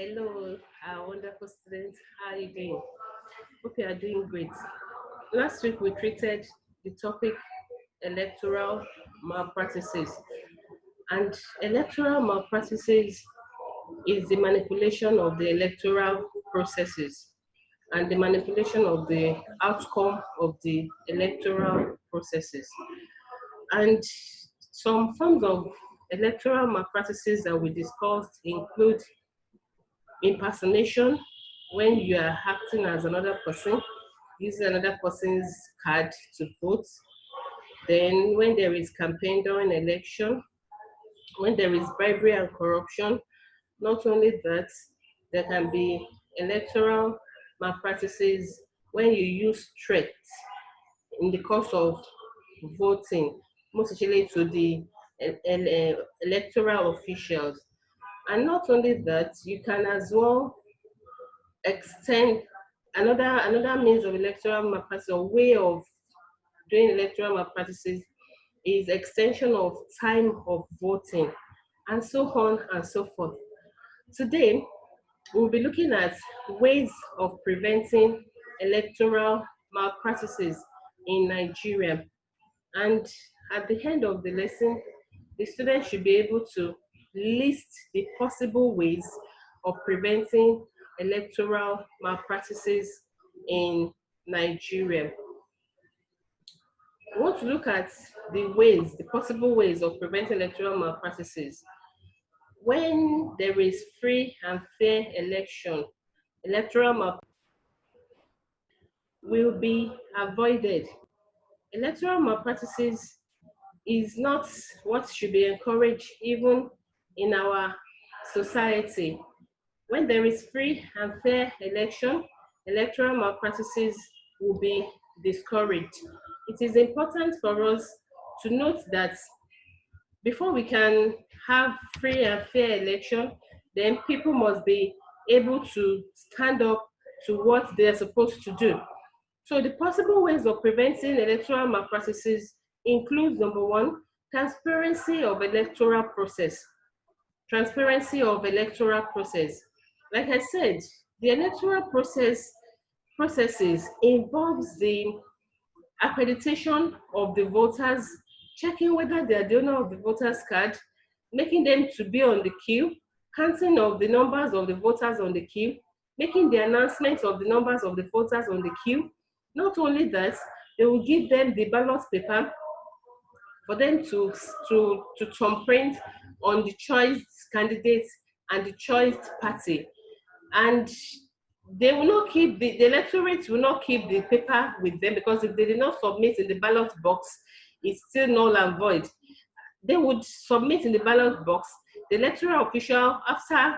Hello, our wonderful students. How are you doing? Hope you are doing great. Last week we treated the topic electoral malpractices. And electoral malpractices is the manipulation of the electoral processes and the manipulation of the outcome of the electoral processes. And some forms of electoral malpractices that we discussed include impersonation, when you are acting as another person, using another person's card to vote. Then when there is campaign during election, when there is bribery and corruption, not only that, there can be electoral malpractices when you use threats in the course of voting, most especially to the electoral officials. And not only that, you can as well extend another means of electoral malpractice or way of doing electoral malpractices is extension of time of voting and so on and so forth. Today, we'll be looking at ways of preventing electoral malpractices in Nigeria. And at the end of the lesson, the students should be able to list the possible ways of preventing electoral malpractices in Nigeria. We want to look at the possible ways of preventing electoral malpractices. When there is free and fair election, electoral malpractices will be avoided. Electoral malpractices is not what should be encouraged even in our society. When there is free and fair election, electoral malpractices will be discouraged. It is important for us to note that before we can have free and fair election, then people must be able to stand up to what they are supposed to do. So the possible ways of preventing electoral malpractices include number one, transparency of electoral process. Transparency of electoral process. Like I said, the electoral processes involves the accreditation of the voters, checking whether they are the owner of the voters card, making them to be on the queue, counting of the numbers of the voters on the queue, making the announcement of the numbers of the voters on the queue. Not only that, they will give them the ballot paper for them to thumbprint on the choice candidates and the choice party. And they will not keep the electorate will not keep the paper with them, because if they did not submit in the ballot box, it's still null and void. They would submit in the ballot box. The electoral official, after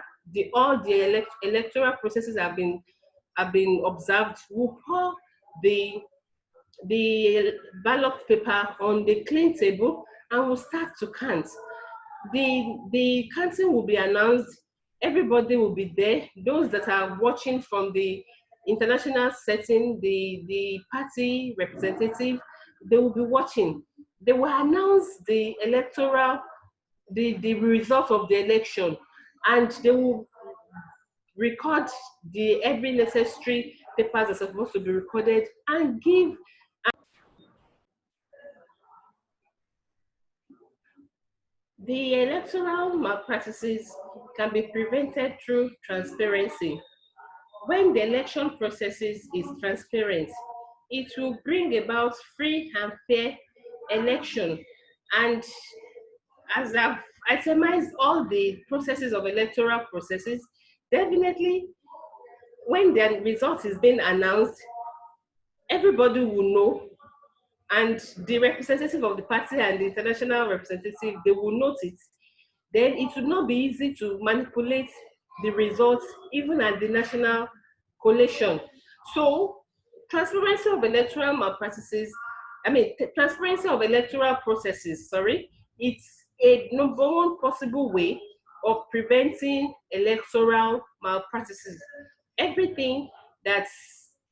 all the electoral processes have been observed, will pour the ballot paper on the clean table and will start to count. The counting will be announced. Everybody will be there. Those that are watching from the international setting, the party representative, they will be watching. They will announce the result of the election, and they will record every necessary papers that are supposed to be recorded and give. The electoral malpractices can be prevented through transparency. When the election processes is transparent, it will bring about free and fair election. And as I've itemized all the processes of electoral processes, definitely when the result is being announced, everybody will know, and the representative of the party and the international representative, they will note it. Then it would not be easy to manipulate the results even at the national collation. So transparency of electoral malpractices, transparency of electoral processes, it's a number one possible way of preventing electoral malpractices. Everything that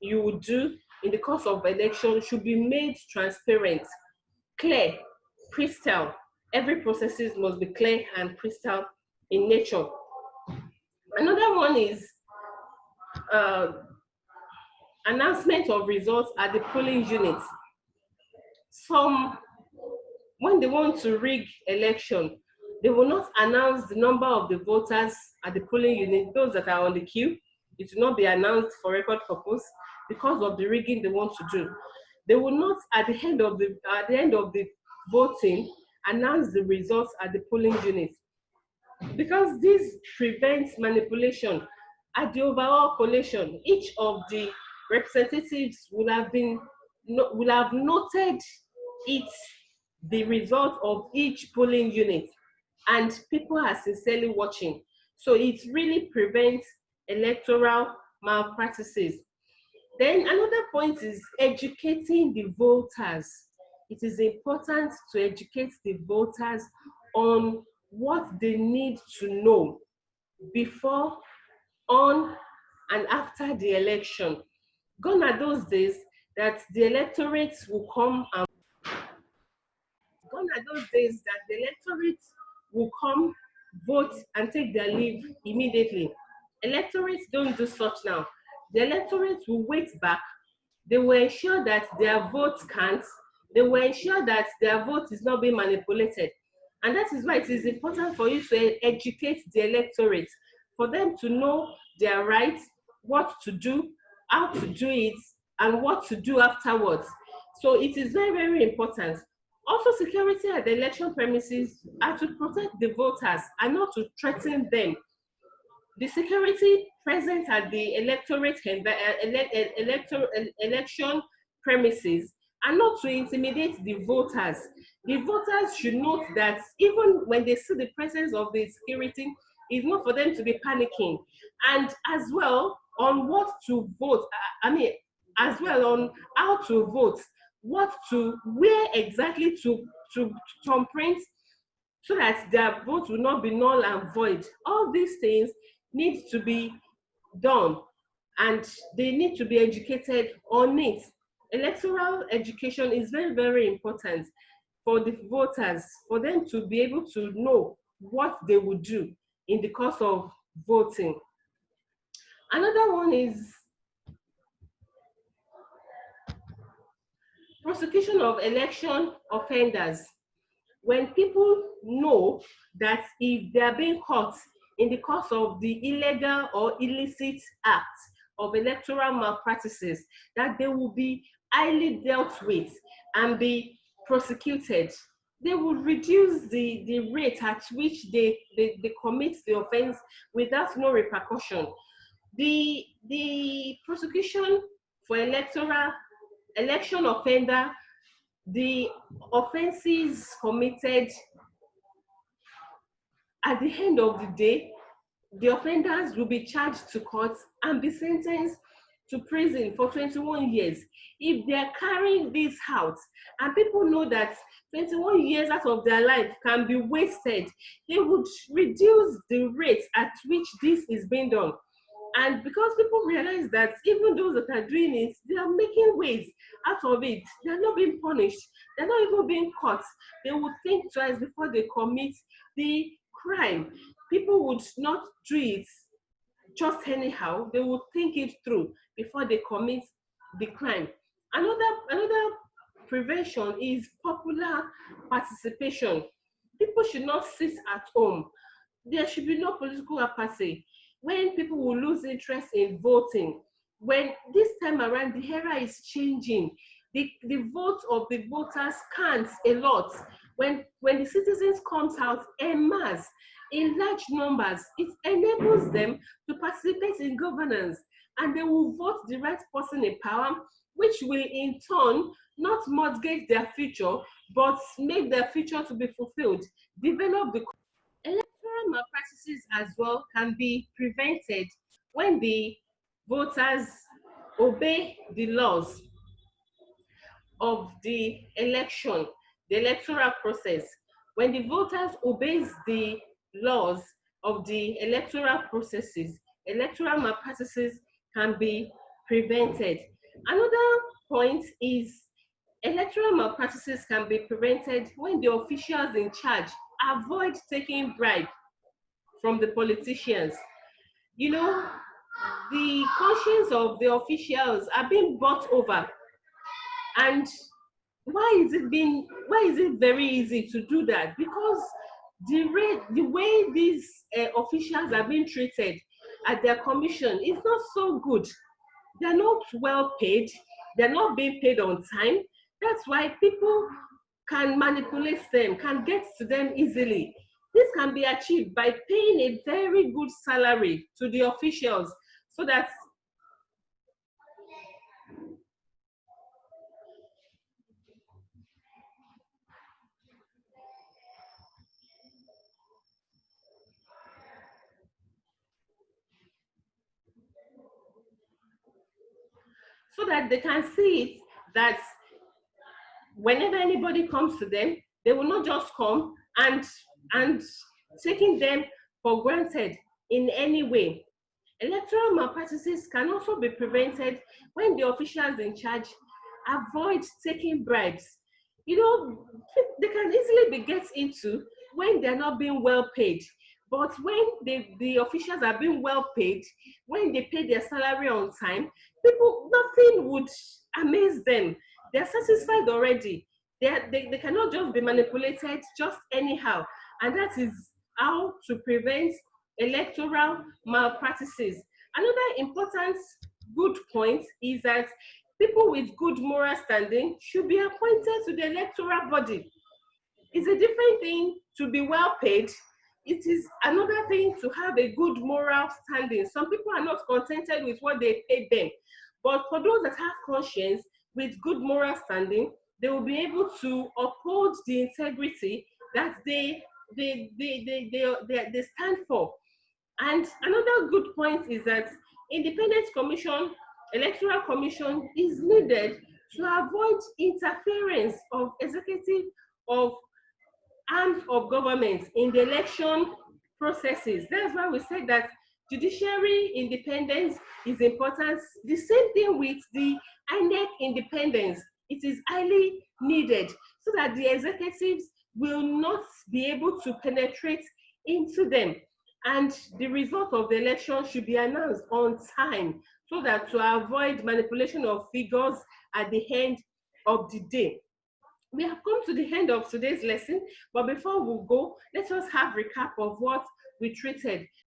you would do in the course of election should be made transparent, clear, crystal. Every processes must be clear and crystal in nature. Another one is uh, announcement of results at the polling unit. Some, when they want to rig election, they will not announce the number of the voters at the polling unit, those that are on the queue. It will not be announced for record purpose because of the rigging they want to do. They will not, at the end of the voting, announce the results at the polling unit, because this prevents manipulation. At the overall collation, each of the representatives will have noted it, the result of each polling unit, and people are sincerely watching. So it really prevents electoral malpractices. Then another point is educating the voters. It is important to educate the voters on what they need to know before, on, and after the election. Gone are those days that the electorate will come and gone are those days that the electorate will come, vote, and take their leave immediately. Electorates don't do such now. The electorate will wait back. They will ensure that their vote counts. They will ensure that their vote is not being manipulated. And that is why it is important for you to educate the electorate, for them to know their rights, what to do, how to do it, and what to do afterwards. So it is very, very important. Also, security at the election premises are to protect the voters and not to threaten them. The security present at the election premises are not to intimidate the voters. The voters should note that even when they see the presence of the security, it's not for them to be panicking. And as well on what to vote, as well on how to vote, where exactly to thumbprint, so that their vote will not be null and void. All these things need to be done, and they need to be educated on it. Electoral education is very, very important for the voters, for them to be able to know what they would do in the course of voting. Another one is prosecution of election offenders. When people know that if they are being caught in the course of the illegal or illicit act of electoral malpractices, that they will be highly dealt with and be prosecuted. They will reduce the rate at which they commit the offense without no repercussion. The prosecution for election offender, the offenses committed, at the end of the day, the offenders will be charged to court and be sentenced to prison for 21 years. If they are carrying this out and people know that 21 years out of their life can be wasted, they would reduce the rate at which this is being done. And because people realize that even those that are doing it, they are making ways out of it. They are not being punished. They're not even being caught. They would think twice before they commit the crime. People would not do it just anyhow. They would think it through before they commit the crime. Another prevention is popular participation. People should not sit at home. There should be no political apathy. When people will lose interest in voting, when this time around the era is changing, the vote of the voters counts a lot. When the citizens comes out en masse, in large numbers, it enables them to participate in governance, and they will vote the right person in power, which will in turn not mortgage their future, but make their future to be fulfilled, develop the electoral malpractices as well can be prevented when the voters obey the laws of the election, the electoral process. When the voters obeys the laws of the electoral processes, electoral malpractices can be prevented. Another point is electoral malpractices can be prevented when the officials in charge avoid taking bribe from the politicians. You know, the conscience of the officials are being bought over. And why is it very easy to do that? Because the way these officials are being treated at their commission is not so good. They're not well paid, they're not being paid on time. That's why people can manipulate them, can get to them easily. This can be achieved by paying a very good salary to the officials so that they can see it that whenever anybody comes to them, they will not just come and taking them for granted in any way. Electoral malpractices can also be prevented when the officials in charge avoid taking bribes. You know, they can easily be get into when they're not being well paid. But when the officials are being well paid, when they pay their salary on time, people, nothing would amaze them. They're satisfied already. They cannot just be manipulated just anyhow. And that is how to prevent electoral malpractices. Another important good point is that people with good moral standing should be appointed to the electoral body. It's a different thing to be well paid. It is another thing to have a good moral standing. Some people are not contented with what they paid them. But for those that have conscience with good moral standing, they will be able to uphold the integrity that they stand for. And another good point is that independent commission, electoral commission is needed to avoid interference of executive of arms of government in the election processes. That's why we said that judiciary independence is important. The same thing with the INEC independence. It is highly needed so that the executives will not be able to penetrate into them. And the result of the election should be announced on time so that to avoid manipulation of figures at the end of the day. We have come to the end of today's lesson, but before we go, let us have recap of what we treated.